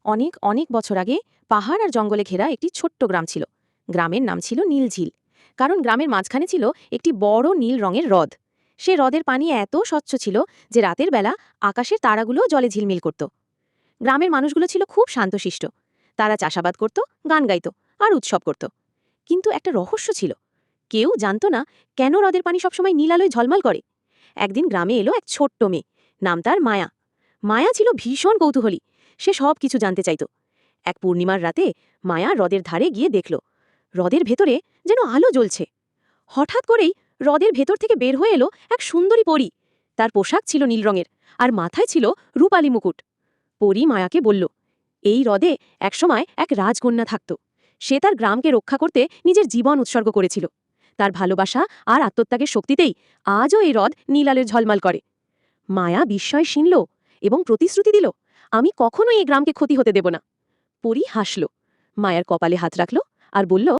অনেক অনেক বছর আগে পাহাড় আর জঙ্গলে ঘেরা একটি ছোট্ট গ্রাম ছিল। গ্রামের নাম ছিল নীলঝিল। কারণ গ্রামের মাঝখানে ছিল একটি বড় নীল রঙের হ্রদ। সে হ্রদের পানি এত স্বচ্ছ ছিল যে রাতের বেলা আকাশের তারাগুলোও জলে ঝিলমিল করত। গ্রামের মানুষগুলো ছিল খুব শান্তশিষ্ট। তারা চাষাবাদ করত, গান গাইত আর উৎসব করত। কিন্তু একটা রহস্য ছিল। কেউ জানত না কেন হ্রদের পানি সবসময় নীল আলোয় ঝলমল করে। একদিন গ্রামে এলো এক ছোট্ট মেয়ে। নাম তার মায়া। মায়া ছিল ভীষণ কৌতূহলী। সে সব কিছু জানতে চাইত। এক পূর্ণিমার রাতে মায়া হ্রদের ধারে গিয়ে দেখল হ্রদের ভেতরে যেন আলো জ্বলছে। হঠাৎ করেই হ্রদের ভেতর থেকে বের হয়ে এলো এক সুন্দরী পরী। তার পোশাক ছিল নীল রঙের আর মাথায় ছিল রূপালী মুকুট। পরী মায়াকে বলল, এই হ্রদে একসময় এক রাজকন্যা থাকত। সে তার গ্রামকে রক্ষা করতে নিজের জীবন উৎসর্গ করেছিল। তার ভালোবাসা আর আত্মত্যাগের শক্তিতেই আজও এই হ্রদ নীল আলোয় ঝলমল করে। মায়া বিস্ময় শিনল এবং প্রতিশ্রুতি দিল, আমি কখনোই এই গ্রামকে ক্ষতি হতে দেব না। পরী হাসল, মায়ার কপালে হাত রাখল আর বলল,